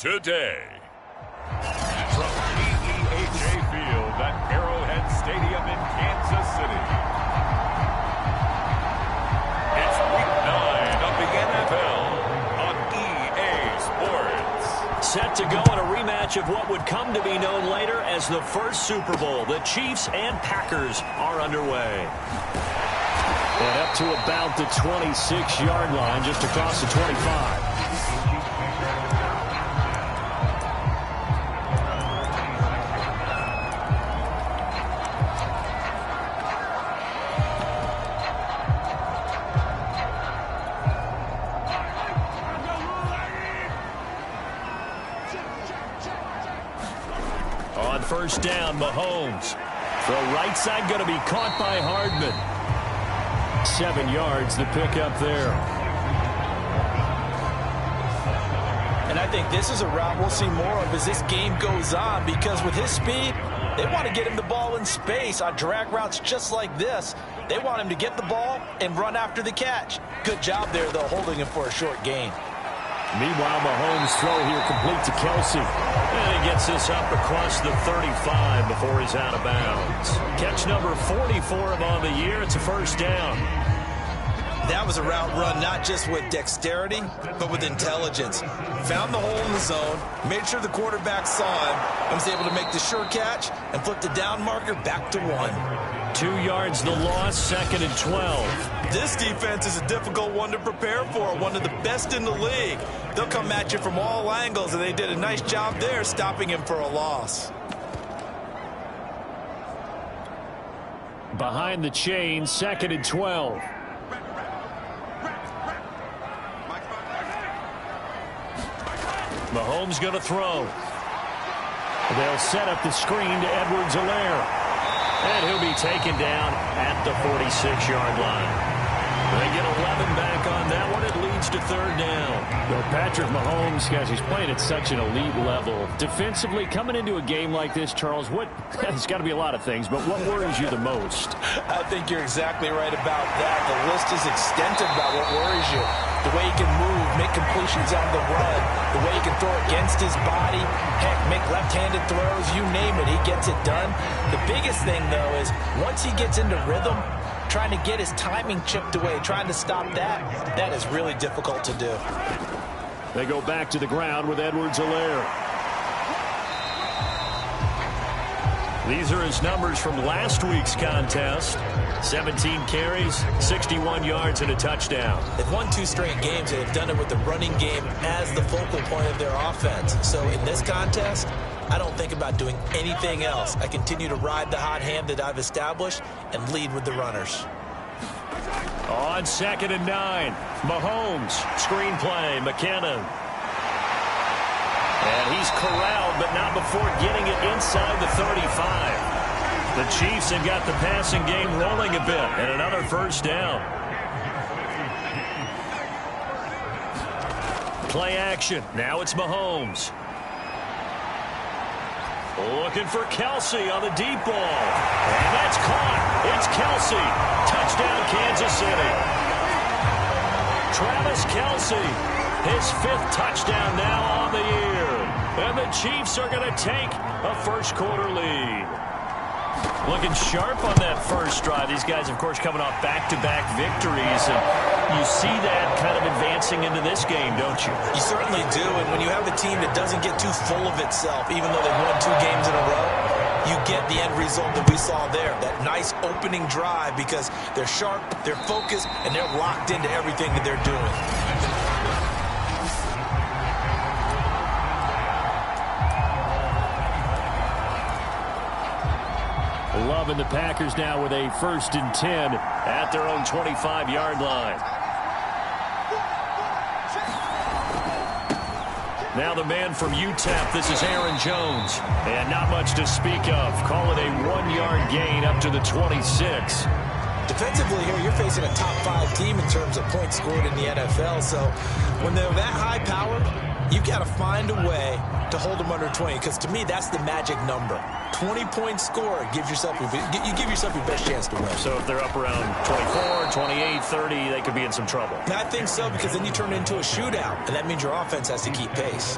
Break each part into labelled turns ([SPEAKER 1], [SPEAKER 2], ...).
[SPEAKER 1] today. From PEHA Field at Arrowhead Stadium in Kansas City. It's Week 9 of the NFL on EA Sports.
[SPEAKER 2] Set to go in a rematch of what would come to be known later as the first Super Bowl. The Chiefs and Packers are underway. And up to about the 26-yard line, just across the 25. On first down, Mahomes. Throw right side going to be caught by Hardman. 7 yards, the pickup there.
[SPEAKER 3] And I think this is a route we'll see more of as this game goes on, because with his speed, they want to get him the ball in space on drag routes just like this. They want him to get the ball and run after the catch. Good job there, though, holding him for a short gain.
[SPEAKER 2] Meanwhile, Mahomes' throw here complete to Kelsey. And he gets this up across the 35 before he's out of bounds. Catch number 44 of on the year. It's a first down.
[SPEAKER 3] That was a route run not just with dexterity, but with intelligence. Found the hole in the zone, made sure the quarterback saw him, and was able to make the sure catch and flip the down marker back to 1.
[SPEAKER 2] 2 yards the loss, 2nd and 12.
[SPEAKER 3] This defense is a difficult one to prepare for, one of the best in the league. They'll come at you from all angles, and they did a nice job there stopping him for a loss.
[SPEAKER 2] Behind the chain, 2nd and 12. Mahomes going to throw. They'll set up the screen to Edwards-Helaire. And he'll be taken down at the 46-yard line. They get 11 back on that one. It leads to 3rd down.
[SPEAKER 4] Well, Patrick Mahomes, guys, he's playing at such an elite level. Defensively, coming into a game like this, Charles, it's got to be a lot of things, but what worries you the most?
[SPEAKER 3] I think you're exactly right about that. The list is extensive about what worries you. The way he can move, make completions on the run, the way he can throw against his body, heck, make left-handed throws, you name it, he gets it done. The biggest thing, though, is once he gets into rhythm, trying to get his timing chipped away, trying to stop that is really difficult to do.
[SPEAKER 2] They go back to the ground with Edwards-Helaire. These are his numbers from last week's contest. 17 carries, 61 yards, and a touchdown.
[SPEAKER 3] They've won 2 straight games, and they've done it with the running game as the focal point of their offense. So in this contest, I don't think about doing anything else. I continue to ride the hot hand that I've established and lead with the runners.
[SPEAKER 2] On 2nd and 9, Mahomes, screen play, McKinnon. And he's corralled, but not before getting it inside the 35. The Chiefs have got the passing game rolling a bit, and another first down. Play action. Now it's Mahomes. Looking for Kelsey on the deep ball. And that's caught. It's Kelsey. Touchdown, Kansas City. Travis Kelsey, his 5th touchdown now on the year. And the Chiefs are going to take a first-quarter lead. Looking sharp on that first drive. These guys, of course, coming off back-to-back victories. And you see that kind of advancing into this game, don't you?
[SPEAKER 3] You certainly do. And when you have a team that doesn't get too full of itself, even though they've won 2 games in a row, you get the end result that we saw there. That nice opening drive, because they're sharp, they're focused, and they're locked into everything that they're doing.
[SPEAKER 2] Loving the Packers now with a 1st and 10 at their own 25-yard line. Now the man from UTEP, this is Aaron Jones. And not much to speak of. Call it a 1-yard gain up to the 26.
[SPEAKER 3] Defensively here, you're facing a top 5 team in terms of points scored in the NFL. So when they're that high-powered, you got to find a way to hold them under 20, because to me, that's the magic number. 20-point score gives yourself you give yourself your best chance to win.
[SPEAKER 2] So if they're up around 24, 28, 30, they could be in some trouble.
[SPEAKER 3] And I think so, because then you turn it into a shootout, and that means your offense has to keep pace.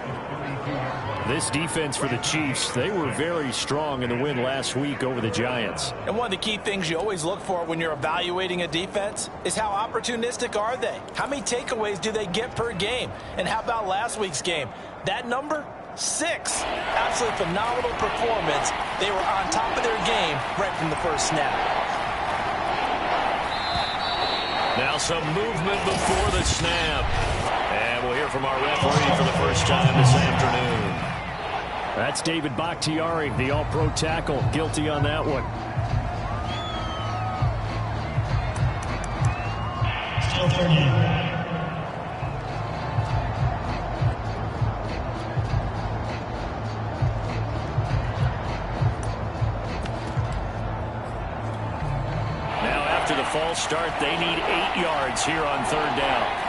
[SPEAKER 4] This defense for the Chiefs, they were very strong in the win last week over the Giants.
[SPEAKER 3] And one of the key things you always look for when you're evaluating a defense is how opportunistic are they? How many takeaways do they get per game? And how about last week's game? That number? 6. Absolutely phenomenal performance. They were on top of their game right from the first snap.
[SPEAKER 2] Now some movement before the snap. And we'll hear from our referee for the first time this afternoon.
[SPEAKER 4] That's David Bakhtiari, the all-pro tackle, guilty on that one.
[SPEAKER 5] Still 30.
[SPEAKER 2] Now after the false start, they need 8 yards here on third down.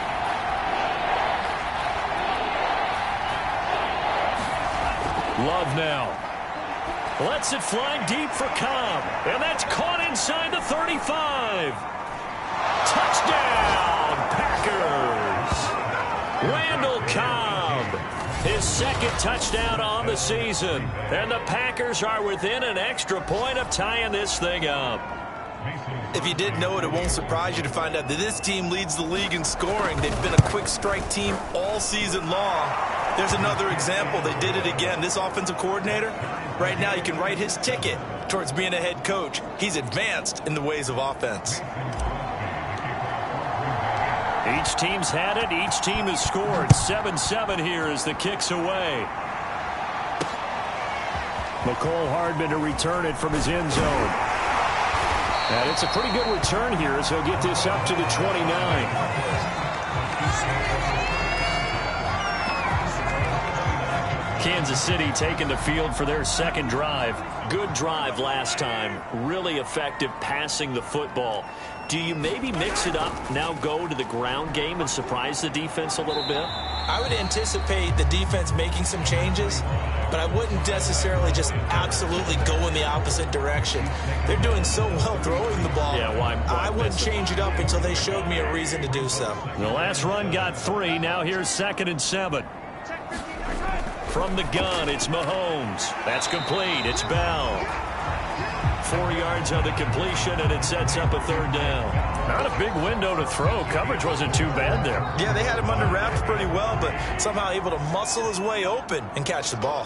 [SPEAKER 2] Love now. Lets it fly deep for Cobb. And that's caught inside the 35. Touchdown, Packers. Randall Cobb. His second touchdown on the season. And the Packers are within an extra point of tying this thing up.
[SPEAKER 3] If you didn't know it, it won't surprise you to find out that this team leads the league in scoring. They've been a quick strike team all season long. There's another example. They did it again. This offensive coordinator, right now, you can write his ticket towards being a head coach. He's advanced in the ways of offense.
[SPEAKER 2] Each team's had it. Each team has scored. 7-7 here as the kick's away.
[SPEAKER 4] McCole Hardman to return it from his end zone. And it's a pretty good return here as he'll get this up to the 29.
[SPEAKER 2] Kansas City taking the field for their second drive. Good drive last time. Really effective passing the football. Do you maybe mix it up, now go to the ground game and surprise the defense a little bit?
[SPEAKER 3] I would anticipate the defense making some changes, but I wouldn't necessarily just absolutely go in the opposite direction. They're doing so well throwing the ball.
[SPEAKER 2] Yeah, why
[SPEAKER 3] I wouldn't change it up until they showed me a reason to do so.
[SPEAKER 2] The last run got 3. Now here's 2nd and 7. From the gun, it's Mahomes. That's complete. It's Bell. 4 yards on the completion, and it sets up a third down.
[SPEAKER 4] Not a big window to throw. Coverage wasn't too bad there.
[SPEAKER 3] Yeah, they had him under wraps pretty well, but somehow able to muscle his way open and catch the ball.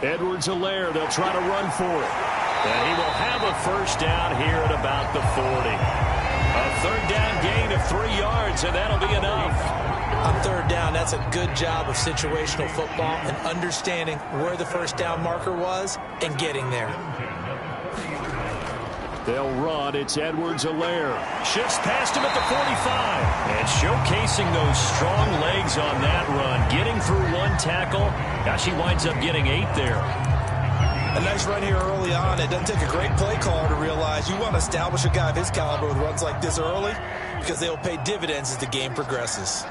[SPEAKER 4] Edwards-Helaire, they'll try to run for it.
[SPEAKER 2] And he will have a first down here at about the 40. A third down gain of 3 yards, and that'll be enough.
[SPEAKER 3] On third down, that's a good job of situational football and understanding where the first down marker was and getting there.
[SPEAKER 4] They'll run. It's Edwards-Helaire.
[SPEAKER 2] Shifts past him at the 45. And showcasing those strong legs on that run. Getting through one tackle. Gosh, he winds up getting 8 there.
[SPEAKER 3] A nice run here early on. It doesn't take a great play caller to realize you want to establish a guy of his caliber with runs like this early because they'll pay dividends as the game progresses.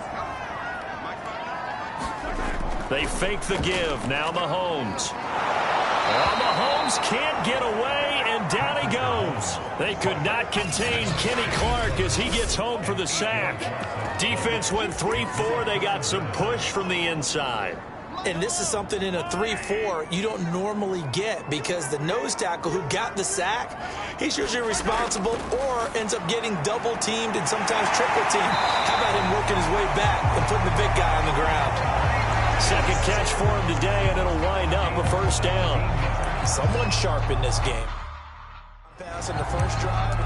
[SPEAKER 2] They fake the give. Now Mahomes. Well, Mahomes can't get away, and down he goes. They could not contain Kenny Clark as he gets home for the sack. Defense went 3-4. They got some push from the inside.
[SPEAKER 3] And this is something in a 3-4 you don't normally get because the nose tackle who got the sack, he's usually responsible or ends up getting double teamed and sometimes triple teamed. How about him working his way back and putting the big guy on the ground?
[SPEAKER 2] Second catch for him today, and it'll wind up a first down.
[SPEAKER 3] Someone sharp in this game. Pass in the first drive.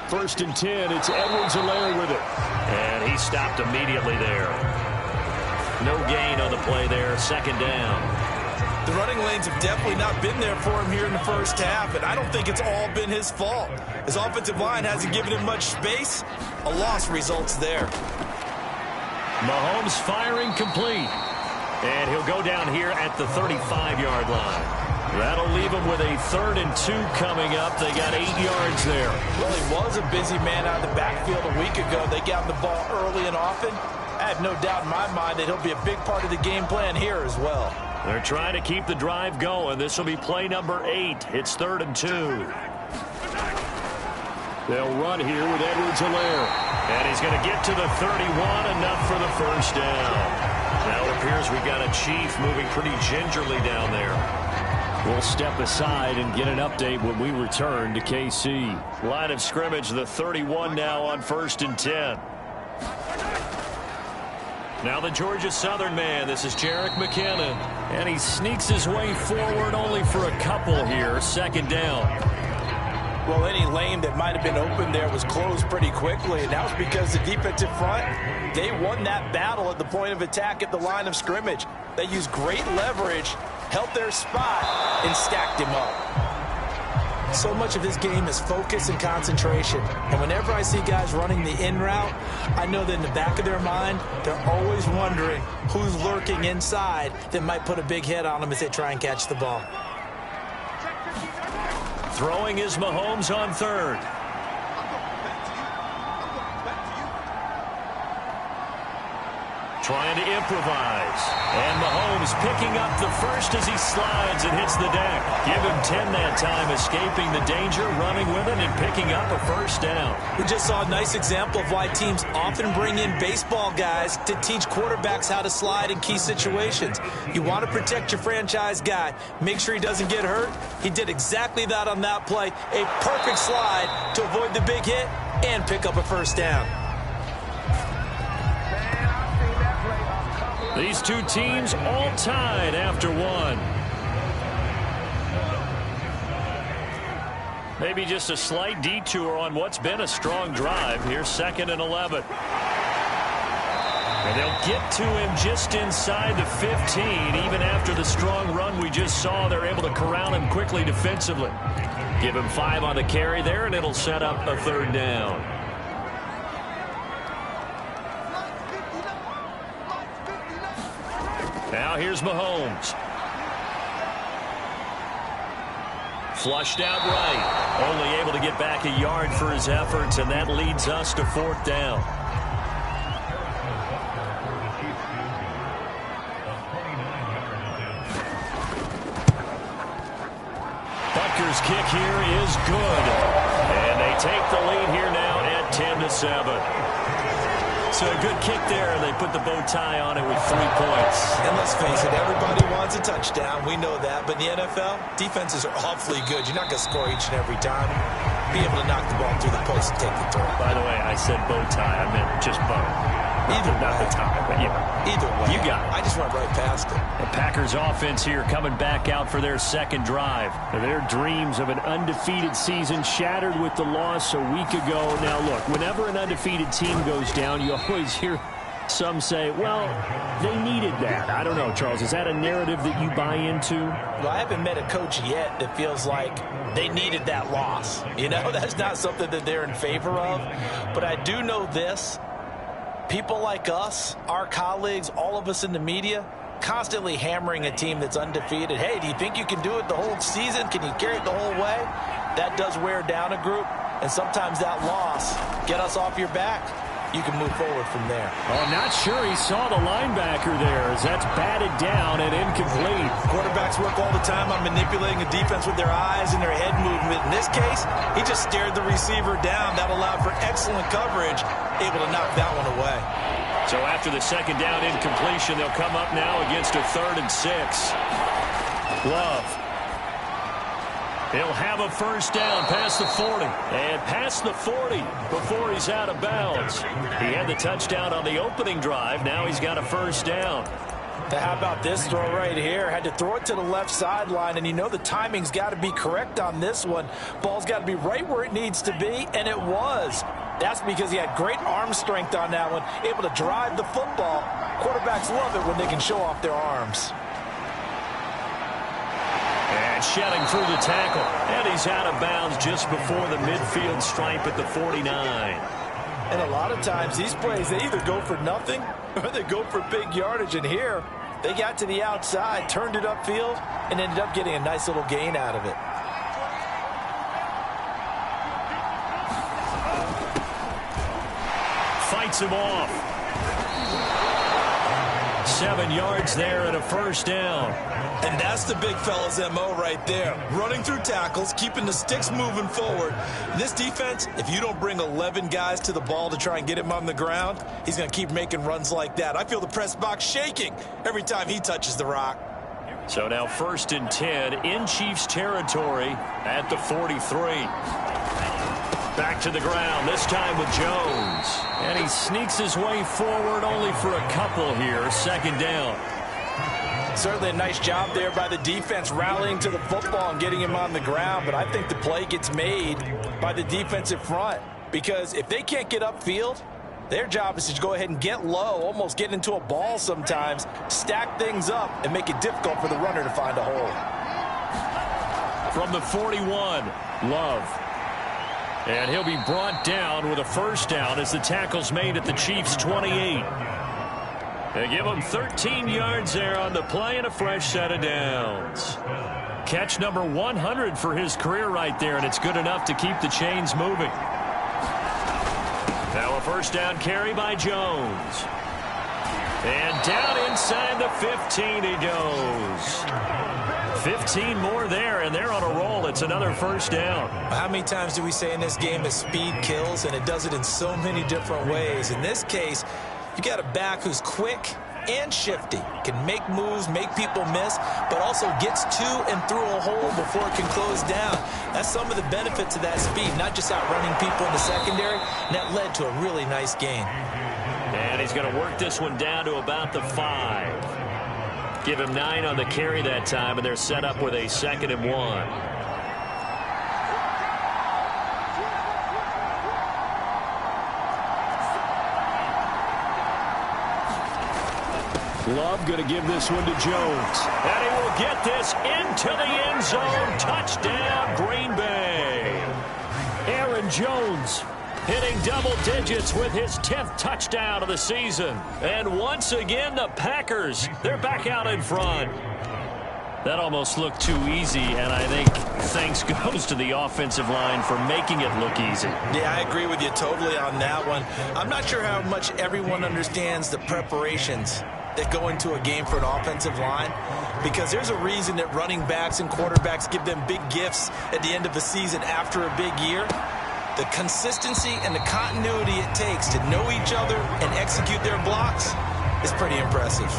[SPEAKER 4] First and 10, it's Edwards-Helaire with it.
[SPEAKER 2] And he stopped immediately there. No gain on the play there, second down.
[SPEAKER 3] The running lanes have definitely not been there for him here in the first half, and I don't think it's all been his fault. His offensive line hasn't given him much space. A loss results there.
[SPEAKER 2] Mahomes firing complete. And he'll go down here at the 35-yard line. That'll leave him with a 3rd and 2 coming up. They got 8 yards there.
[SPEAKER 3] Well, he was a busy man out of the backfield a week ago. They got him the ball early and often. I have no doubt in my mind that he'll be a big part of the game plan here as well.
[SPEAKER 2] They're trying to keep the drive going. This will be play number 8. It's 3rd and 2. They'll run here with Edwards-Helaire. And he's going to get to the 31, enough for the first down. Now it appears we got a Chief moving pretty gingerly down there.
[SPEAKER 4] We'll step aside and get an update when we return to KC.
[SPEAKER 2] Line of scrimmage, the 31 now on 1st and 10. Now the Georgia Southern man. This is Jerick McKinnon. And he sneaks his way forward only for a couple here. 2nd down.
[SPEAKER 3] Well, any lane that might have been open there was closed pretty quickly, and that was because the defensive front, they won that battle at the point of attack at the line of scrimmage. They used great leverage, held their spot, and stacked him up. So much of this game is focus and concentration. And whenever I see guys running the in route, I know that in the back of their mind, they're always wondering who's lurking inside that might put a big hit on them as they try and catch the ball.
[SPEAKER 2] Throwing is Mahomes on 3rd. Trying to improvise. And Mahomes picking up the first as he slides and hits the deck. Give him 10 that time, escaping the danger, running with it, and picking up a 1st down.
[SPEAKER 3] We just saw a nice example of why teams often bring in baseball guys to teach quarterbacks how to slide in key situations. You want to protect your franchise guy. Make sure he doesn't get hurt. He did exactly that on that play. A perfect slide to avoid the big hit and pick up a 1st down.
[SPEAKER 2] These two teams all tied after 1. Maybe just a slight detour on what's been a strong drive. Here's 2nd and 11. And they'll get to him just inside the 15. Even after the strong run we just saw, they're able to corral him quickly defensively. Give him 5 on the carry there, and it'll set up a 3rd down. Now here's Mahomes. Flushed out right. Only able to get back a yard for his efforts, and that leads us to 4th down. Butker's kick here is good. And they take the lead here now at 10-7. So a good kick there. They put the bow tie on it with 3 points.
[SPEAKER 3] And let's face it, everybody wants a touchdown. We know that. But in the NFL, defenses are awfully good. You're not going to score each and every time. Be able to knock the ball through the post and take the throw.
[SPEAKER 2] By the way, I said bow tie. I meant just bow.
[SPEAKER 3] Either
[SPEAKER 2] not
[SPEAKER 3] way.
[SPEAKER 2] the tie, but yeah.
[SPEAKER 3] Either way.
[SPEAKER 2] You got it.
[SPEAKER 3] I just went right past it.
[SPEAKER 2] The Packers offense here coming back out for their 2nd drive.
[SPEAKER 4] Their dreams of an undefeated season shattered with the loss a week ago. Now, look, whenever an undefeated team goes down, you always hear some say, well, they needed that. I don't know, Charles. Is that a narrative that you buy into?
[SPEAKER 3] Well, I haven't met a coach yet that feels like they needed that loss. You know, that's not something that they're in favor of. But I do know this. People like us, our colleagues, all of us in the media, constantly hammering a team that's undefeated. Hey, do you think you can do it the whole season? Can you carry it the whole way? That does wear down a group, and sometimes that loss, get us off your back, you can move forward from there.
[SPEAKER 4] Oh, I'm not sure he saw the linebacker there as that's batted down and incomplete.
[SPEAKER 3] Quarterbacks work all the time on manipulating a defense with their eyes and their head movement. In this case, he just stared the receiver down. That allowed for excellent coverage, able to knock that one away.
[SPEAKER 2] So after the 2nd down incompletion, they'll come up now against a 3rd and 6. Love. He'll have a 1st down past the 40. And past the 40 before he's out of bounds. He had the touchdown on the opening drive. Now he's got a 1st down.
[SPEAKER 3] How about this throw right here? Had to throw it to the left sideline, and you know the timing's got to be correct on this one. Ball's got to be right where it needs to be, and it was. That's because he had great arm strength on that one, able to drive the football. Quarterbacks love it when they can show off their arms.
[SPEAKER 2] That's shedding through the tackle. And he's out of bounds just before the midfield stripe at the 49.
[SPEAKER 3] And a lot of times these plays, they either go for nothing or they go for big yardage. And here, they got to the outside, turned it upfield, and ended up getting a nice little gain out of it.
[SPEAKER 2] Fights him off. 7 yards there and a first down.
[SPEAKER 3] And that's the big fella's MO right there. Running through tackles, keeping the sticks moving forward. This defense, if you don't bring 11 guys to the ball to try and get him on the ground, he's going to keep making runs like that. I feel the press box shaking every time he touches the rock.
[SPEAKER 2] So now 1st and 10 in Chiefs territory at the 43. Back to the ground, this time with Jones. And he sneaks his way forward only for a couple here. 2nd down.
[SPEAKER 3] Certainly a nice job there by the defense rallying to the football and getting him on the ground. But I think the play gets made by the defensive front. Because if they can't get upfield, their job is to go ahead and get low, almost get into a ball sometimes, stack things up, and make it difficult for the runner to find a hole.
[SPEAKER 2] From the 41, Love. And he'll be brought down with a first down as the tackle's made at the Chiefs' 28. They give him 13 yards there on the play and a fresh set of downs. Catch number 100 for his career right there, and it's good enough to keep the chains moving. Now a first down carry by Jones. And down inside the 15 he goes. 15 more there, and they're on a roll. It's another first down.
[SPEAKER 3] How many times do we say in this game that speed kills, and it does it in so many different ways? In this case, you got a back who's quick and shifty, can make moves, make people miss, but also gets to and through a hole before it can close down. That's some of the benefits of that speed, not just outrunning people in the secondary, and that led to a really nice gain.
[SPEAKER 2] And he's going to work this one down to about the 5. Give him 9 on the carry that time, and they're set up with a 2nd and 1.
[SPEAKER 4] Love going to give this one to Jones.
[SPEAKER 2] And he will get this into the end zone. Touchdown, Green Bay.
[SPEAKER 4] Aaron Jones
[SPEAKER 2] hitting double digits with his 10th touchdown of the season. And once again, the Packers, they're back out in front. That almost looked too easy, and I think thanks goes to the offensive line for making it look easy.
[SPEAKER 3] Yeah, I agree with you totally on that one. I'm not sure how much everyone understands the preparations that go into a game for an offensive line, because there's a reason that running backs and quarterbacks give them big gifts at the end of the season after a big year. The consistency and the continuity it takes to know each other and execute their blocks is pretty impressive.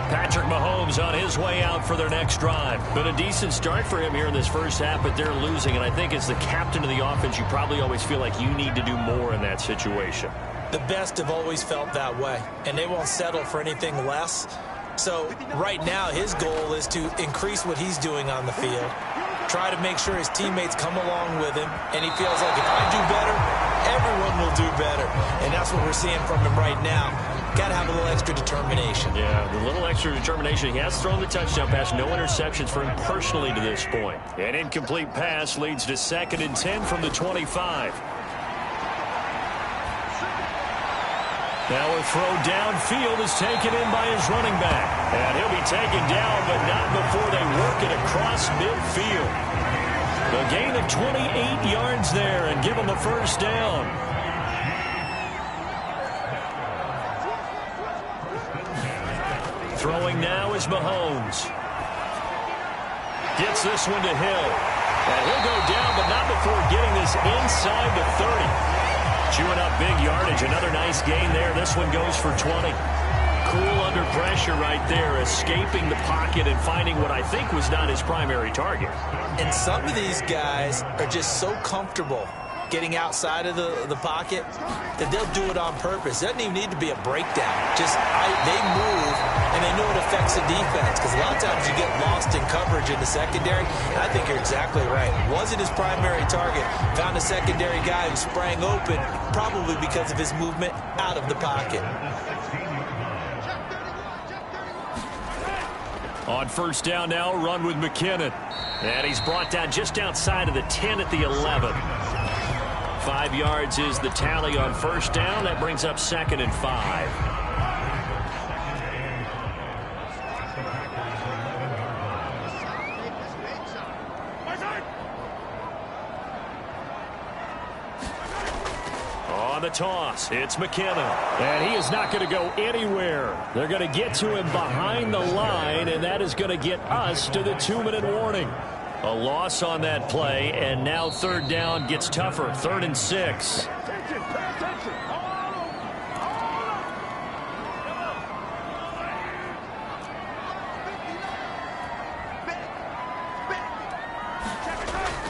[SPEAKER 2] Patrick Mahomes on his way out for their next drive. Been a decent start for him here in this first half, but they're losing. And I think as the captain of the offense, you probably always feel like you need to do more in that situation.
[SPEAKER 3] The best have always felt that way, and they won't settle for anything less. So right now, his goal is to increase what he's doing on the field, try to make sure his teammates come along with him, and he feels like if I do better, everyone will do better. And that's what we're seeing from him right now. Got to have a little extra determination.
[SPEAKER 2] Yeah, the little extra determination. He has thrown the touchdown pass. No interceptions for him personally to this point. An incomplete pass leads to 2nd and 10 from the 25. Now a throw downfield is taken in by his running back. And he'll be taken down, but not before they work it across midfield. The gain of 28 yards there and give him a first down. Throwing now is Mahomes. Gets this one to Hill. And he'll go down, but not before getting this inside the 30. Chewing up big yardage. Another nice gain there. This one goes for 20. Cool under pressure right there, escaping the pocket and finding what I think was not his primary target.
[SPEAKER 3] And some of these guys are just so comfortable getting outside of the pocket that they'll do it on purpose. It doesn't even need to be a breakdown. Just they move, and they know it affects the defense, because a lot of times you get lost in coverage in the secondary. And I think you're exactly right. Wasn't his primary target. Found a secondary guy who sprang open, probably because of his movement out of the pocket.
[SPEAKER 2] On first down now, run with McKinnon. And he's brought down just outside of the 10 at the 11. 5 yards is the tally on first down. That brings up 2nd and 5. The toss. It's McKinnon.
[SPEAKER 4] And he is not going to go anywhere. They're going to get to him behind the line, and that is going to get us to the 2-minute warning.
[SPEAKER 2] A loss on that play, and now third down gets tougher. 3rd and 6.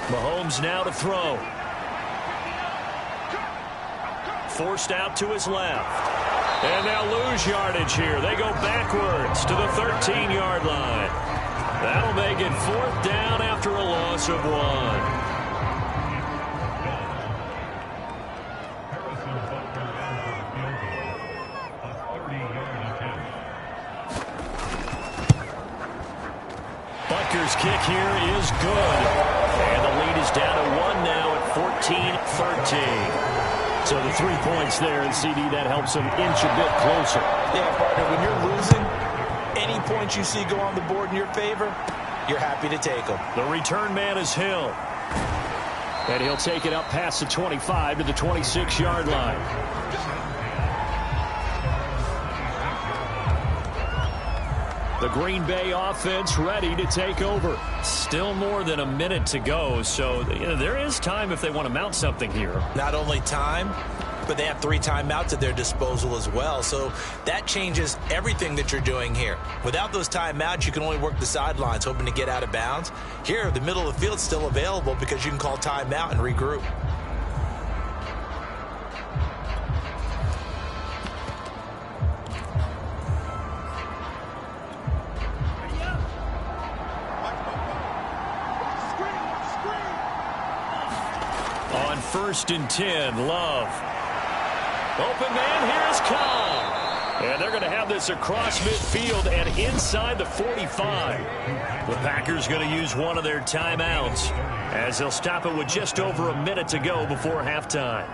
[SPEAKER 2] Mahomes now to throw. Forced out to his left. And they'll lose yardage here. They go backwards to the 13-yard line. That'll make it 4th down after a loss of 1. Butker's kick here is good. And the lead is down to 1 now at 14-13.
[SPEAKER 4] So the 3 points there, and CD, that helps them inch a bit closer.
[SPEAKER 3] Yeah, partner, when you're losing, any points you see go on the board in your favor, you're happy to take them.
[SPEAKER 2] The return man is Hill.
[SPEAKER 4] And he'll take it up past the 25 to the 26-yard line. The Green Bay offense ready to take over.
[SPEAKER 2] Still more than a minute to go, so there is time if they want to mount something here.
[SPEAKER 3] Not only time, but they have 3 timeouts at their disposal as well. So that changes everything that you're doing here. Without those timeouts, you can only work the sidelines, hoping to get out of bounds. Here, the middle of the field is still available because you can call timeout and regroup.
[SPEAKER 2] On 1st and 10, Love. Open man, here's Cobb. And they're going to have this across midfield and inside the 45. The Packers going to use one of their timeouts as they'll stop it with just over a minute to go before halftime.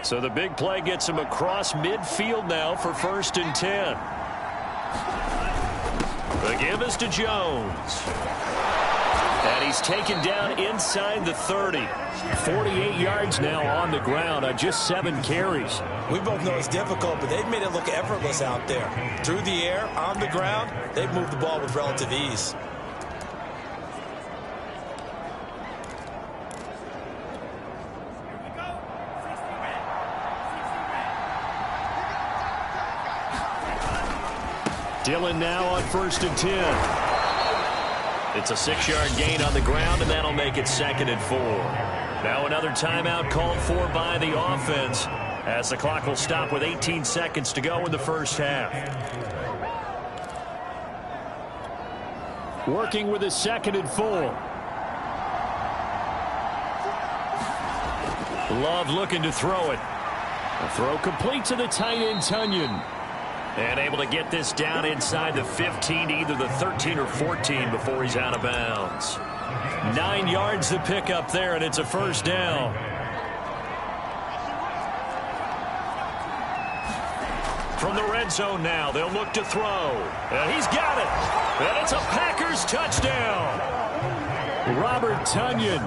[SPEAKER 2] So the big play gets him across midfield now for 1st and 10. The give is to Jones. And he's taken down inside the 30. 48 yards now on the ground on just 7 carries.
[SPEAKER 3] We both know it's difficult, but they've made it look effortless out there. Through the air, on the ground, they've moved the ball with relative ease.
[SPEAKER 4] Dillon now on 1st and 10.
[SPEAKER 2] It's a 6-yard gain on the ground, and that'll make it 2nd and 4. Now another timeout called for by the offense as the clock will stop with 18 seconds to go in the first half.
[SPEAKER 4] Working with a 2nd and 4.
[SPEAKER 2] Love looking to throw it.
[SPEAKER 4] A throw complete to the tight end, Tunyon.
[SPEAKER 2] And able to get this down inside the 15, either the 13 or 14 before he's out of bounds. 9 yards to pick up there, and it's a 1st down. From the red zone now, they'll look to throw. And he's got it. And it's a Packers touchdown.
[SPEAKER 4] Robert Tunyon.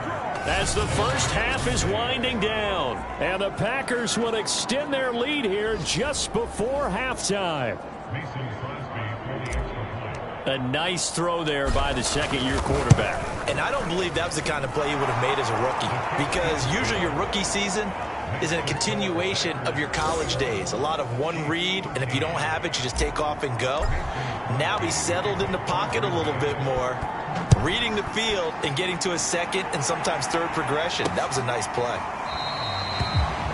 [SPEAKER 2] As the first half is winding down.
[SPEAKER 4] And the Packers will extend their lead here just before halftime.
[SPEAKER 2] A nice throw there by the 2nd-year quarterback.
[SPEAKER 3] And I don't believe that was the kind of play he would have made as a rookie, because usually your rookie season is a continuation of your college days. A lot of one read, and if you don't have it, you just take off and go. Now he's settled in the pocket a little bit more, reading the field and getting to a 2nd and sometimes 3rd progression. That was a nice play.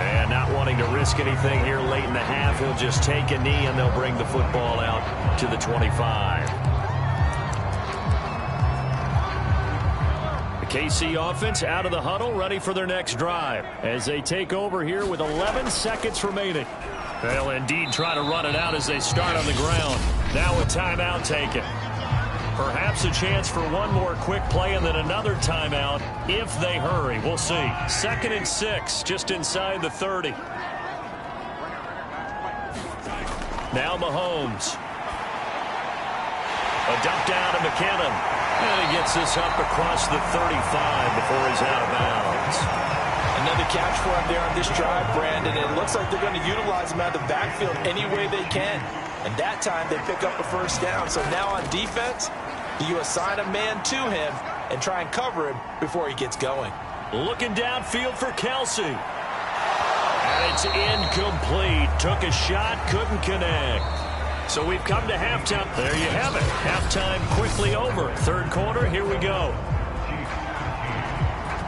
[SPEAKER 2] And not wanting to risk anything here late in the half, he'll just take a knee and they'll bring the football out to the 25. The
[SPEAKER 4] KC offense out of the huddle, ready for their next drive as they take over here with 11 seconds remaining. They'll indeed try to run it out as they start on the ground. Now a timeout taken. Perhaps a chance for one more quick play and then another timeout if they hurry. We'll see. 2nd and 6, just inside the 30. Now Mahomes. A dump down to McKinnon. And he gets this up across the 35 before he's out of bounds.
[SPEAKER 3] Another catch for him there on this drive, Brandon. It looks like they're going to utilize him out of the backfield any way they can. And that time they pick up a first down. So now on defense, you assign a man to him and try and cover him before he gets going.
[SPEAKER 4] Looking downfield for Kelsey. And it's incomplete. Took a shot, couldn't connect. So we've come to halftime. There you have it. Halftime quickly over. 3rd quarter, here we go.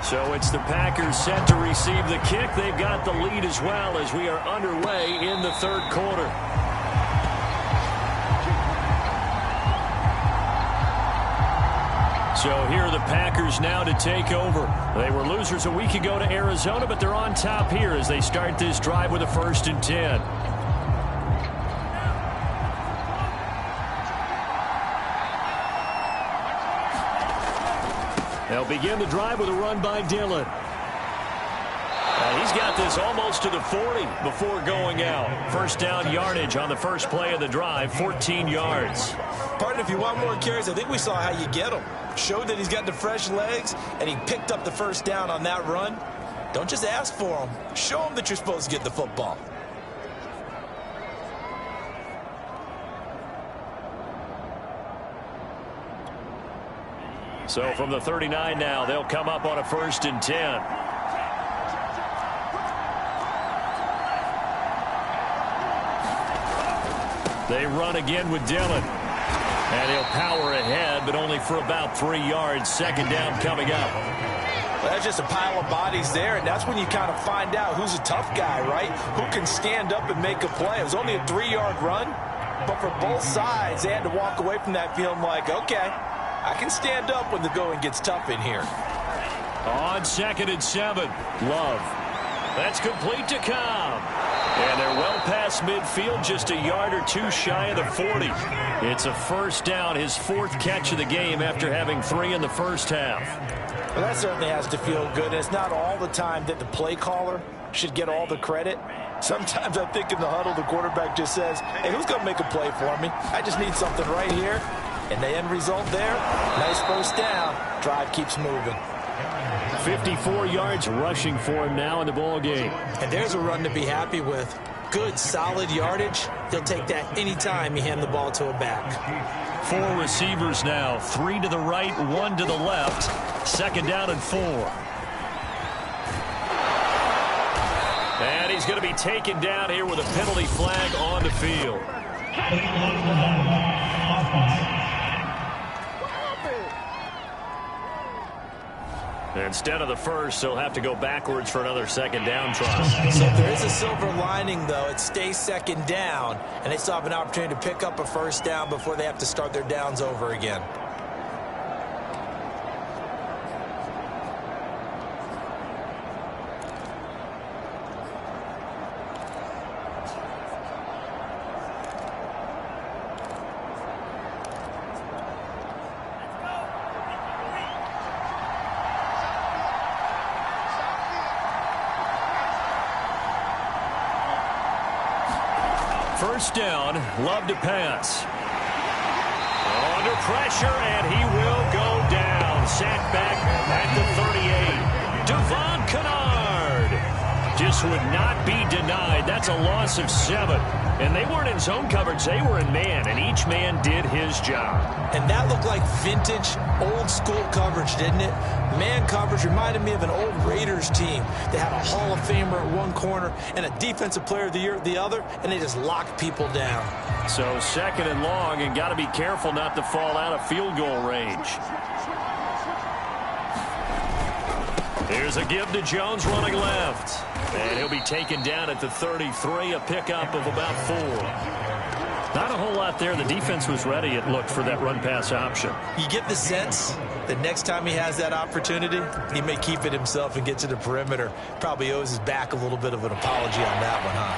[SPEAKER 4] So it's the Packers set to receive the kick. They've got the lead as well as we are underway in the 3rd quarter. So here are the Packers now to take over. They were losers a week ago to Arizona, but they're on top here as they start this drive with a 1st and 10. They'll begin the drive with a run by Dillon. He's got this almost to the 40 before going out. 1st down yardage on the first play of the drive, 14 yards.
[SPEAKER 3] Partner, if you want more carries, I think we saw how you get him. Showed that he's got the fresh legs, and he picked up the 1st down on that run. Don't just ask for him. Show him that you're supposed to get the football.
[SPEAKER 4] So from the 39 now, they'll come up on a 1st and 10. They run again with Dillon. And he'll power ahead, but only for about 3 yards. 2nd down coming up.
[SPEAKER 3] Well, that's just a pile of bodies there, and that's when you kind of find out who's a tough guy, right? Who can stand up and make a play. It was only a 3-yard run, but for both sides, they had to walk away from that feeling like, okay, I can stand up when the going gets tough in here.
[SPEAKER 4] On 2nd and 7, Love. That's complete to Cobb. And they're well past midfield, just a yard or two shy of the 40. It's a 1st down, his 4th catch of the game after having 3 in the first half.
[SPEAKER 3] Well, that certainly has to feel good. And it's not all the time that the play caller should get all the credit. Sometimes I think in the huddle, the quarterback just says, hey, who's going to make a play for me? I just need something right here. And the end result there, nice 1st down. Drive keeps moving.
[SPEAKER 4] 54 yards rushing for him now in the ball game.
[SPEAKER 5] And there's a run to be happy with. Good, solid yardage. He'll take that anytime you hand the ball to a back.
[SPEAKER 4] 4 receivers now. 3 to the right, 1 to the left. 2nd down and 4. And he's going to be taken down here with a penalty flag on the field. Instead of the 1st, they'll have to go backwards for another 2nd down try.
[SPEAKER 5] So if there is a silver lining, though, it stays 2nd down, and they still have an opportunity to pick up a 1st down before they have to start their downs over again.
[SPEAKER 4] First down, Love to pass. Under pressure, and he will go down. Sacked back at the 38. Devon Kennard just would not be denied. That's a loss of 7. And they weren't in zone coverage. They were in man, and each man did his job.
[SPEAKER 5] And that looked like vintage, old-school coverage, didn't it? Man coverage reminded me of an old Raiders team. They had a Hall of Famer at one corner and a Defensive Player of the Year at the other, and they just locked people down.
[SPEAKER 4] So 2nd and long, and got to be careful not to fall out of field goal range. Here's a give to Jones running left. And he'll be taken down at the 33, a pickup of about 4. Not a whole lot there. The defense was ready, it looked, for that run-pass option.
[SPEAKER 5] You get the sense that next time he has that opportunity, he may keep it himself and get to the perimeter. Probably owes his back a little bit of an apology on that one, huh?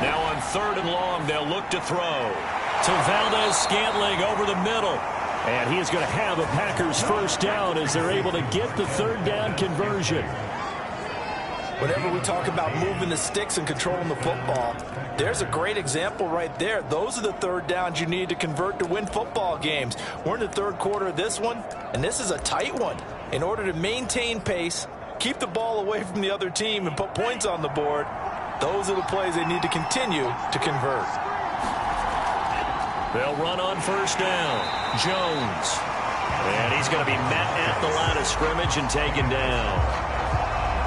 [SPEAKER 2] Now on 3rd and long, they'll look to throw. To Valdes-Scantling over the middle.
[SPEAKER 4] And he is going to have a Packers first down as they're able to get the 3rd down conversion.
[SPEAKER 3] Whenever we talk about moving the sticks and controlling the football, there's a great example right there. Those are the 3rd downs you need to convert to win football games. We're in the 3rd quarter of this one, and this is a tight one. In order to maintain pace, keep the ball away from the other team, and put points on the board, those are the plays they need to continue to convert.
[SPEAKER 2] They'll run on 1st down. Jones. And he's going to be met at the line of scrimmage and taken down.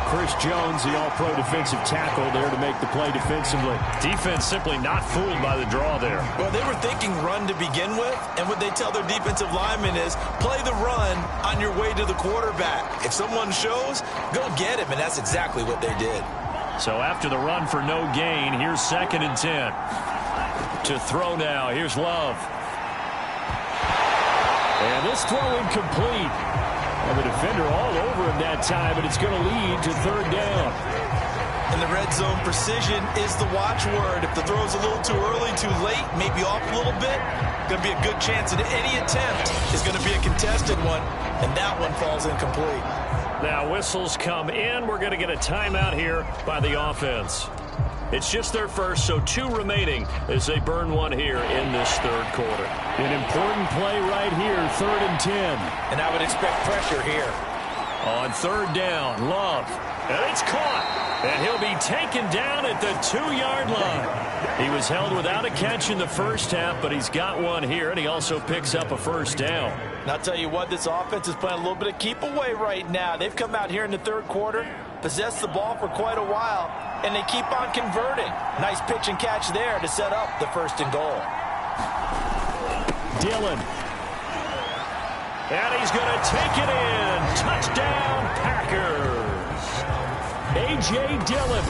[SPEAKER 4] Chris Jones, the all-pro defensive tackle, there to make the play defensively.
[SPEAKER 2] Defense simply not fooled by the draw there.
[SPEAKER 5] Well, they were thinking run to begin with, and what they tell their defensive linemen is play the run on your way to the quarterback. If someone shows, go get him, and that's exactly what they did.
[SPEAKER 2] So after the run for no gain, here's 2nd and 10. To throw now, here's Love.
[SPEAKER 4] And this throw incomplete. And the defender all over him that time, but it's going to lead to 3rd down.
[SPEAKER 5] And the red zone precision is the watchword. If the throw's a little too early, too late, maybe off a little bit, going to be a good chance that any attempt is going to be a contested one, and that one falls incomplete.
[SPEAKER 2] Now whistles come in. We're going to get a timeout here by the offense. It's just their first, so 2 remaining as they burn one here in this 3rd quarter.
[SPEAKER 4] An important play right here, 3rd and 10.
[SPEAKER 3] And I would expect pressure here.
[SPEAKER 2] On 3rd down, Love. And it's caught. And he'll be taken down at the 2-yard line. He was held without a catch in the first half, but he's got one here, and he also picks up a first down.
[SPEAKER 3] And I'll tell you what, this offense is playing a little bit of keep away right now. They've come out here in the 3rd quarter, possessed the ball for quite a while, and they keep on converting. Nice pitch and catch there to set up the 1st and goal.
[SPEAKER 4] Dillon.
[SPEAKER 2] And he's going to take it in. Touchdown, Packers.
[SPEAKER 4] A.J. Dillon.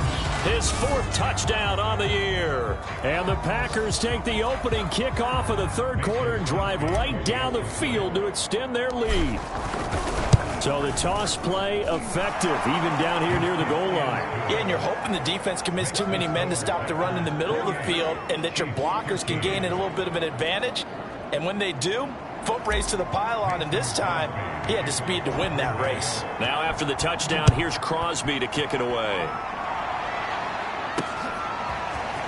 [SPEAKER 2] His 4th touchdown on the year.
[SPEAKER 4] And the Packers take the opening kickoff of the 3rd quarter and drive right down the field to extend their lead. So the toss play effective, even down here near the goal line.
[SPEAKER 3] Yeah, and you're hoping the defense commits too many men to stop the run in the middle of the field, and that your blockers can gain a little bit of an advantage. And when they do, foot race to the pylon, and this time he had the speed to win that race.
[SPEAKER 2] Now after the touchdown, here's Crosby to kick it away.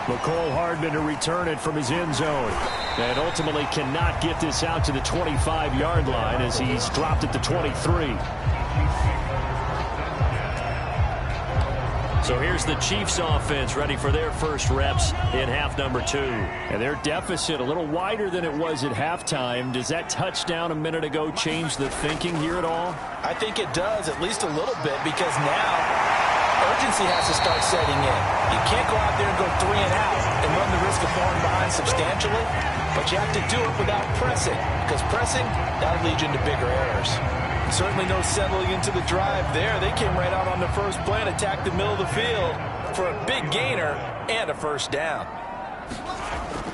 [SPEAKER 4] McCole Hardman to return it from his end zone. And ultimately cannot get this out to the 25-yard line as he's dropped at the 23.
[SPEAKER 2] So here's the Chiefs offense ready for their first reps in half number 2.
[SPEAKER 4] And their deficit a little wider than it was at halftime. Does that touchdown a minute ago change the thinking here at all?
[SPEAKER 3] I think it does, at least a little bit, because now urgency has to start setting in. You can't go out there and go 3 and out and run the risk of falling behind substantially, but you have to do it without pressing, because pressing, that'll lead you into bigger errors. Certainly no settling into the drive there. They came right out on the first play and attacked the middle of the field for a big gainer and a first down.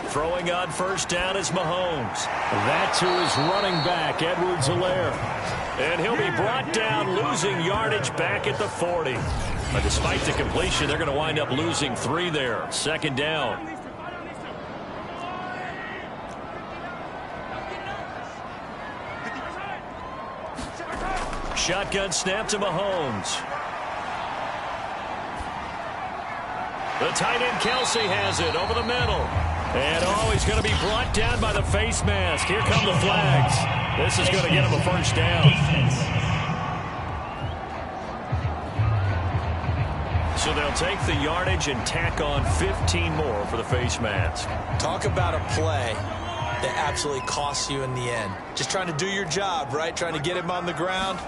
[SPEAKER 2] Throwing on first down is Mahomes.
[SPEAKER 4] That to his running back, Edwards-Helaire.
[SPEAKER 2] And he'll be brought down, losing yardage back at the 40. But despite the completion, they're going to wind up losing 3 there. 2nd down. Shotgun snap to Mahomes. The tight end Kelsey has it over the middle. And he's going to be brought down by the face mask. Here come the flags. This is going to get him a first down. So they'll take the yardage and tack on 15 more for the face mask.
[SPEAKER 5] Talk about a play that absolutely costs you in the end. Just trying to do your job, right? Trying to get him on the ground.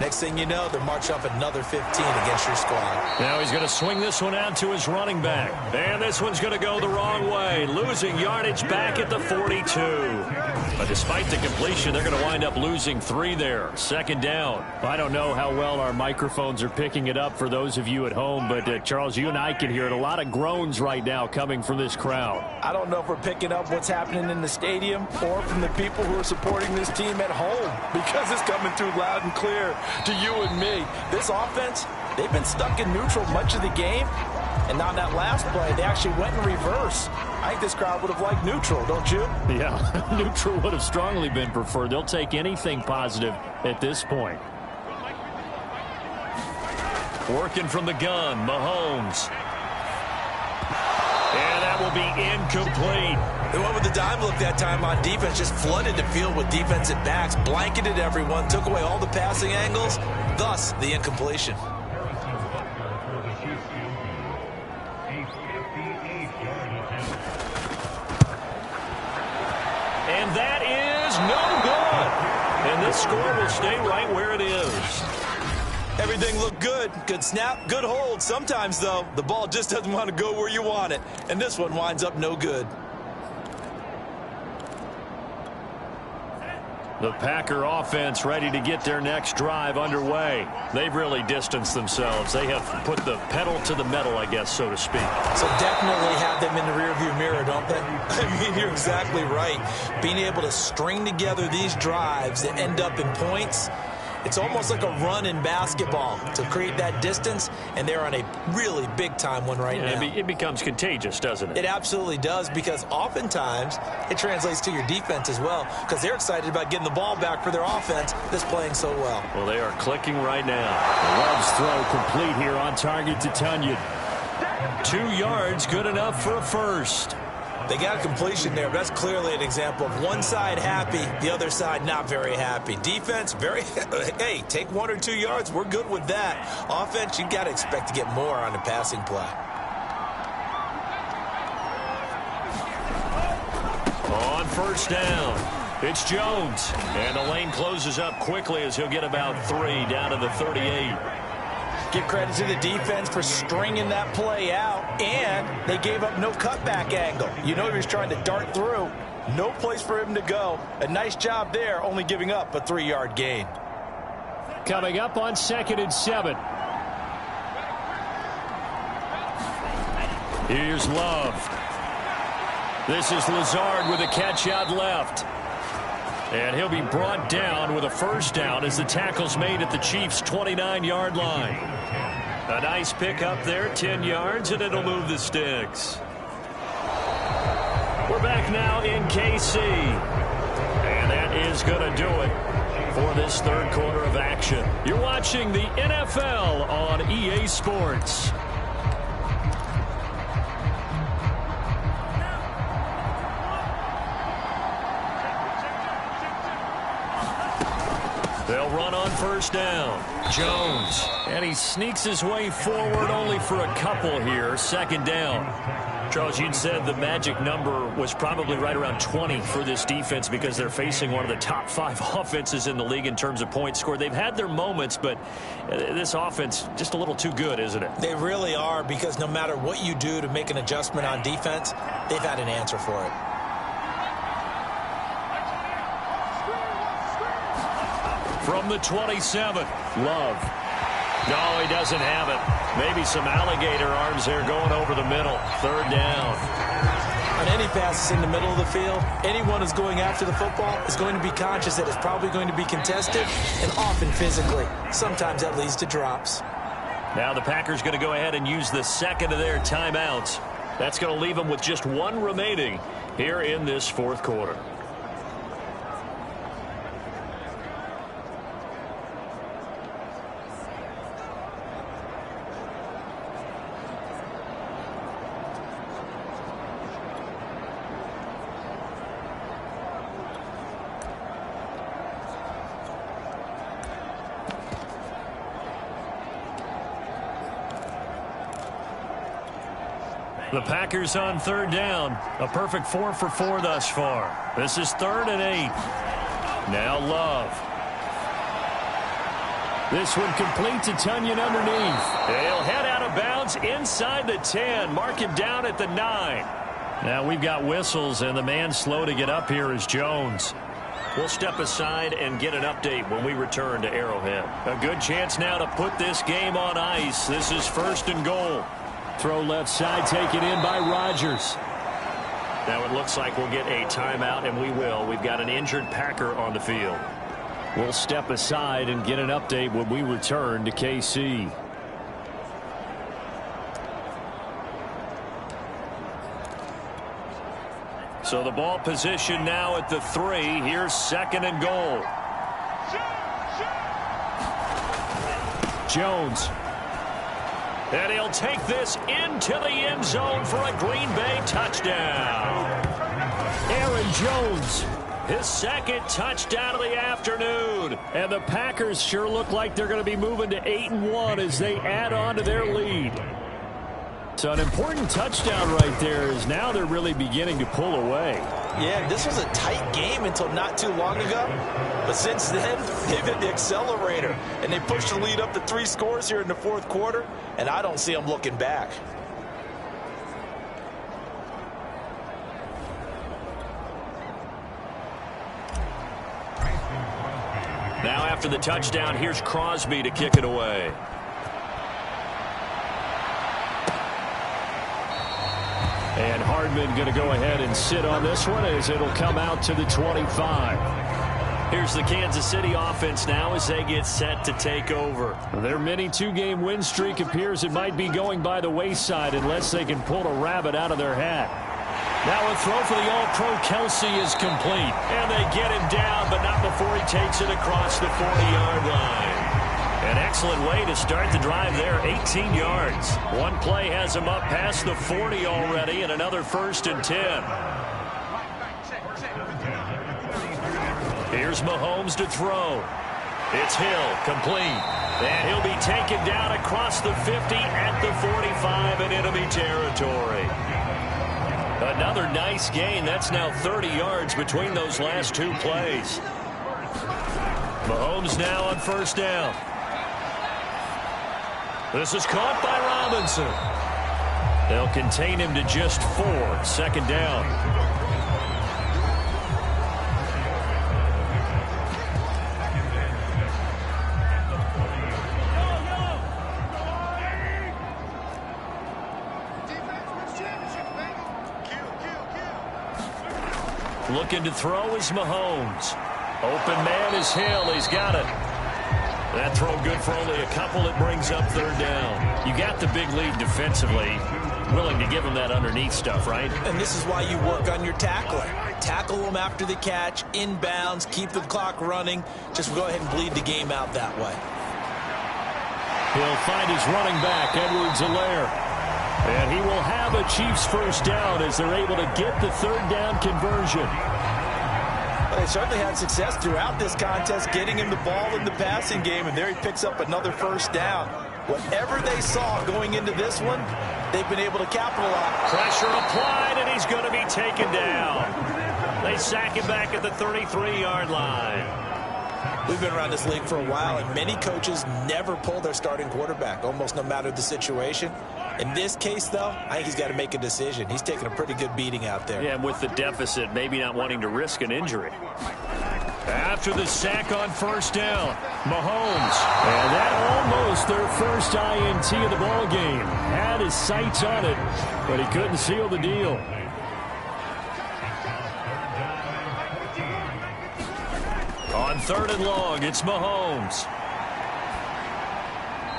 [SPEAKER 5] Next thing you know, they're marching up another 15 against your squad.
[SPEAKER 2] Now he's going to swing this one out to his running back. And this one's going to go the wrong way, losing yardage back at the 42. But despite the completion, they're going to wind up losing 3 there. Second down.
[SPEAKER 4] I don't know how well our microphones are picking it up for those of you at home, but Charles, you and I can hear it. A lot of groans right now coming from this crowd.
[SPEAKER 3] I don't know if we're picking up what's happening in the stadium or from the people who are supporting this team at home, because it's coming through loud and clear to you and me. This offense, they've been stuck in neutral much of the game, and on that last play, they actually went in reverse. I think this crowd would have liked neutral, don't you?
[SPEAKER 4] Yeah, neutral would have strongly been preferred. They'll take anything positive at this point.
[SPEAKER 2] Working from the gun, Mahomes. And that will be incomplete.
[SPEAKER 5] They went with the dime look that time on defense, just flooded the field with defensive backs, blanketed everyone, took away all the passing angles, thus the incompletion.
[SPEAKER 2] And that is no good. And this score will stay right where it is.
[SPEAKER 5] Everything looked good. Good snap, good hold. Sometimes, though, the ball just doesn't want to go where you want it. And this one winds up no good.
[SPEAKER 2] The Packer offense ready to get their next drive underway. They've really distanced themselves. They have put the pedal to the metal, I guess, so to speak.
[SPEAKER 5] So definitely have them in the rearview mirror, don't they? I mean, you're exactly right. Being able to string together these drives that end up in points, it's almost like a run in basketball to create that distance, and they're on a really big-time one right now.
[SPEAKER 2] It becomes contagious, doesn't it?
[SPEAKER 5] It absolutely does, because oftentimes it translates to your defense as well, because they're excited about getting the ball back for their offense that's playing so well.
[SPEAKER 2] Well, they are clicking right now.
[SPEAKER 4] Love's throw complete here on target to Tonyan.
[SPEAKER 2] 2 yards, good enough for a first.
[SPEAKER 5] They got a completion there. That's clearly an example of one side happy, the other side not very happy. Defense, very, hey, take 1 or 2 yards. We're good with that. Offense, you got to expect to get more on the passing play.
[SPEAKER 2] On first down, it's Jones. And the lane closes up quickly as he'll get about 3 down to the 38.
[SPEAKER 3] Give credit to the defense for stringing that play out, and they gave up no cutback angle. You know he was trying to dart through. No place for him to go. A nice job there, only giving up a 3-yard gain.
[SPEAKER 4] Coming up on 2nd and 7.
[SPEAKER 2] Here's Love. This is Lazard with a catch out left. And he'll be brought down with a first down as the tackle's made at the Chiefs' 29-yard line. A nice pick up there, 10 yards, and it'll move the sticks. We're back now in KC. And that is going to do it for this third quarter of action. You're watching the NFL on EA Sports. They'll run on first down. Jones. And he sneaks his way forward only for a couple here. 2nd down. Charles, you'd said the magic number was probably right around 20 for this defense because they're facing one of the top 5 offenses in the league in terms of points scored. They've had their moments, but this offense just a little too good, isn't it?
[SPEAKER 5] They really are, because no matter what you do to make an adjustment on defense, they've had an answer for it.
[SPEAKER 2] From the 27, Love. No, he doesn't have it. Maybe some alligator arms there going over the middle. 3rd down.
[SPEAKER 5] On any passes in the middle of the field, anyone who's going after the football is going to be conscious that it's probably going to be contested and often physically. Sometimes that leads to drops.
[SPEAKER 2] Now the Packers going to go ahead and use the 2nd of their timeouts. That's going to leave them with just 1 remaining here in this 4th quarter. The Packers on 3rd down. A perfect 4 for 4 thus far. This is 3rd and 8. Now Love.
[SPEAKER 4] This one complete to Tunyon underneath.
[SPEAKER 2] He'll head out of bounds inside the 10. Mark him down at the 9.
[SPEAKER 4] Now we've got whistles, and the man slow to get up here is Jones.
[SPEAKER 2] We'll step aside and get an update when we return to Arrowhead. A good chance now to put this game on ice. This is 1st and goal.
[SPEAKER 4] Throw left side taken in by Rogers.
[SPEAKER 2] Now it looks like we'll get a timeout, and we will. We've got an injured Packer on the field.
[SPEAKER 4] We'll step aside and get an update when we return to KC.
[SPEAKER 2] So the ball position now at the 3. Here's 2nd and goal.
[SPEAKER 4] Jones.
[SPEAKER 2] And he'll take this into the end zone for a Green Bay touchdown.
[SPEAKER 4] Aaron Jones.
[SPEAKER 2] His 2nd touchdown of the afternoon.
[SPEAKER 4] And the Packers sure look like they're going to be moving to 8-1 as they add on to their lead. So an important touchdown right there is now they're really beginning to pull away.
[SPEAKER 5] Yeah, this was a tight game until not too long ago. But since then, they've hit the accelerator. And they pushed the lead up to 3 scores here in the 4th quarter. And I don't see them looking back.
[SPEAKER 2] Now after the touchdown, here's Crosby to kick it away.
[SPEAKER 4] And Hardman going to go ahead and sit on this one as it'll come out to the 25.
[SPEAKER 2] Here's the Kansas City offense now as they get set to take over.
[SPEAKER 4] Their mini 2-game win streak appears it might be going by the wayside unless they can pull a rabbit out of their hat.
[SPEAKER 2] Now a throw for the All-Pro Kelce is complete. And they get him down, but not before he takes it across the 40-yard line. An excellent way to start the drive there, 18 yards. One play has him up past the 40 already, and another 1st and 10. Here's Mahomes to throw. It's Hill, complete. And he'll be taken down across the 50 at the 45 in enemy territory. Another nice gain. That's now 30 yards between those last 2 plays. Mahomes now on 1st down. This is caught by Robinson. They'll contain him to just 4. 2nd down. Looking to throw is Mahomes. Open man is Hill. He's got it. That throw good for only a couple. It brings up 3rd down. You got the big lead defensively. Willing to give him that underneath stuff, right?
[SPEAKER 5] And this is why you work on your tackling. Tackle them after the catch, inbounds, keep the clock running. Just go ahead and bleed the game out that way.
[SPEAKER 4] He'll find his running back, Edwards-Helaire. And he will have a Chiefs 1st down as they're able to get the 3rd down conversion.
[SPEAKER 5] Well, they certainly had success throughout this contest, getting him the ball in the passing game, and there he picks up another 1st down. Whatever they saw going into this one, they've been able to capitalize.
[SPEAKER 2] Pressure applied, and he's going to be taken down. They sack him back at the 33-yard line.
[SPEAKER 5] We've been around this league for a while, and many coaches never pull their starting quarterback, almost no matter the situation. In this case, though, I think he's got to make a decision. He's taking a pretty good beating out there.
[SPEAKER 2] Yeah, with the deficit, maybe not wanting to risk an injury. After the sack on 1st down, Mahomes.
[SPEAKER 4] And that almost their first INT of the ball game. Had his sights on it, but he couldn't seal the deal.
[SPEAKER 2] On 3rd and long, it's Mahomes.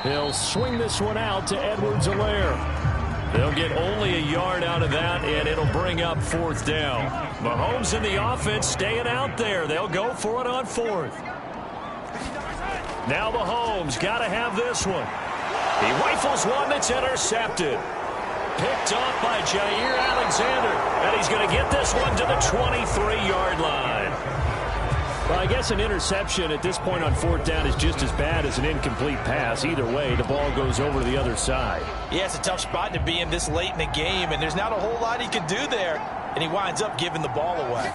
[SPEAKER 4] He'll swing this one out to Edwards-Helaire.
[SPEAKER 2] They'll get only a yard out of that, and it'll bring up 4th down. Mahomes and the offense staying out there. They'll go for it on 4th. Now Mahomes got to have this one. He rifles one that's intercepted. Picked off by Jair Alexander, and he's going to get this one to the 23-yard line.
[SPEAKER 4] Well, I guess an interception at this point on 4th down is just as bad as an incomplete pass. Either way, the ball goes over to the other side.
[SPEAKER 5] Yeah, it's a tough spot to be in this late in the game, and there's not a whole lot he can do there, and he winds up giving the ball away.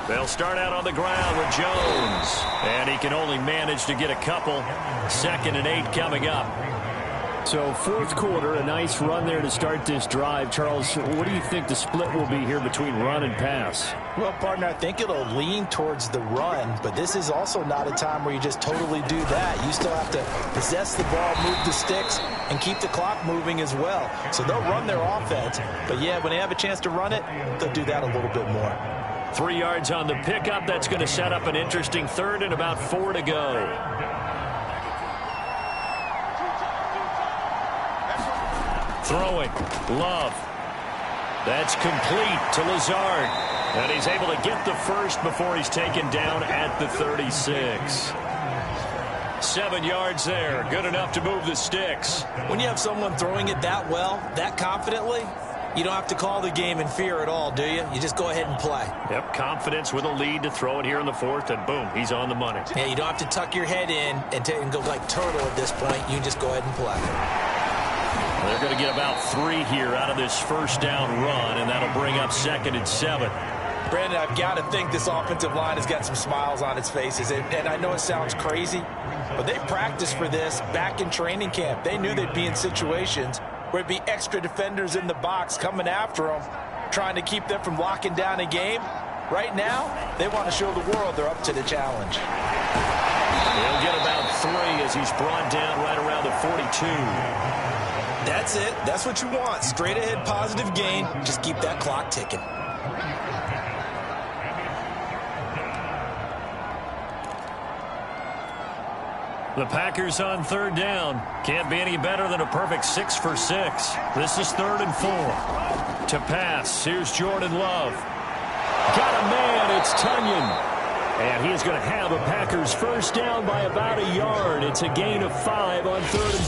[SPEAKER 2] They'll start out on the ground with Jones. And he can only manage to get a couple. 2nd and 8 coming up.
[SPEAKER 4] So fourth quarter, a nice run there to start this drive. Charles, what do you think the split will be here between run and pass?
[SPEAKER 3] Well, partner, I think it'll lean towards the run, but this is also not a time where you just totally do that. You still have to possess the ball, move the sticks, and keep the clock moving as well. So they'll run their offense, but yeah, when they have a chance to run it, they'll do that a little bit more.
[SPEAKER 2] 3 yards on the pickup. That's going to set up an interesting 3rd and about 4 to go. Throwing. Love. That's complete to Lazard. And he's able to get the first before he's taken down at the 36. 7 yards there. Good enough to move the sticks.
[SPEAKER 5] When you have someone throwing it that well, that confidently, you don't have to call the game in fear at all, do you? You just go ahead and play.
[SPEAKER 2] Yep, confidence with a lead to throw it here in the 4th, and boom, he's on the money.
[SPEAKER 5] Yeah, you don't have to tuck your head in and go like turtle at this point. You can just go ahead and play.
[SPEAKER 2] They're going to get about 3 here out of this first down run, and that'll bring up 2nd and 7.
[SPEAKER 3] Brandon, I've got to think this offensive line has got some smiles on its faces. And I know it sounds crazy, but they practiced for this back in training camp. They knew they'd be in situations where it'd be extra defenders in the box coming after them, trying to keep them from locking down a game. Right now, they want to show the world they're up to the challenge.
[SPEAKER 2] He'll get about 3 as he's brought down right around the 42.
[SPEAKER 5] That's it. That's what you want. Straight ahead positive gain. Just keep that clock ticking.
[SPEAKER 2] The Packers on 3rd down. Can't be any better than a perfect 6 for 6. This is 3rd and 4. To pass. Here's Jordan Love. Got a man. It's Tunyon. And he is going to have a Packers first down by about a yard. It's a gain of 5 on 3rd and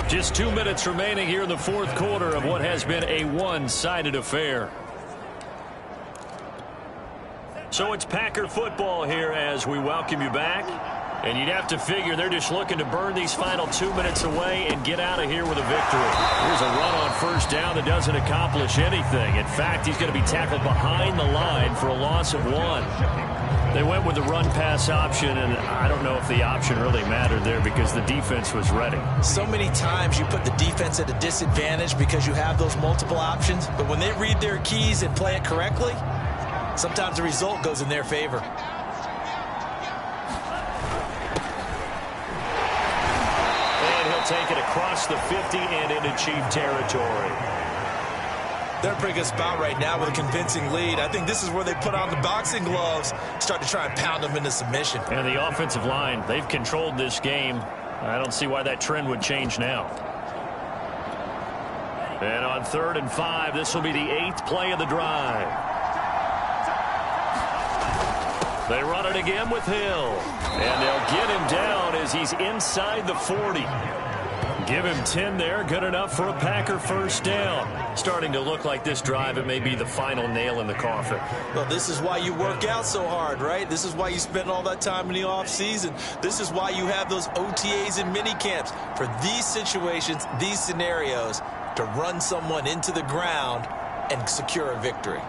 [SPEAKER 2] 4. Just 2 minutes remaining here in the 4th quarter of what has been a one-sided affair. So it's Packer football here as we welcome you back. And you'd have to figure they're just looking to burn these final 2 minutes away and get out of here with a victory. Here's a run on first down that doesn't accomplish anything. In fact, he's going to be tackled behind the line for a loss of 1. They went with the run-pass option, and I don't know if the option really mattered there because the defense was ready.
[SPEAKER 5] So many times you put the defense at a disadvantage because you have those multiple options, but when they read their keys and play it correctly, sometimes the result goes in their favor.
[SPEAKER 2] And he'll take it across the 50 and into Chief territory.
[SPEAKER 5] They're a pretty good spot right now with a convincing lead. I think this is where they put on the boxing gloves, start to try and pound them into submission.
[SPEAKER 2] And the offensive line, they've controlled this game. I don't see why that trend would change now. And on 3rd and 5, this will be the 8th play of the drive. They run it again with Hill. And they'll get him down as he's inside the 40. Give him 10 there. Good enough for a Packer first down. Starting to look like this drive, it may be the final nail in the coffin.
[SPEAKER 5] Well, this is why you work out so hard, right? This is why you spend all that time in the offseason. This is why you have those OTAs and mini camps. For these situations, these scenarios, to run someone into the ground and secure a victory.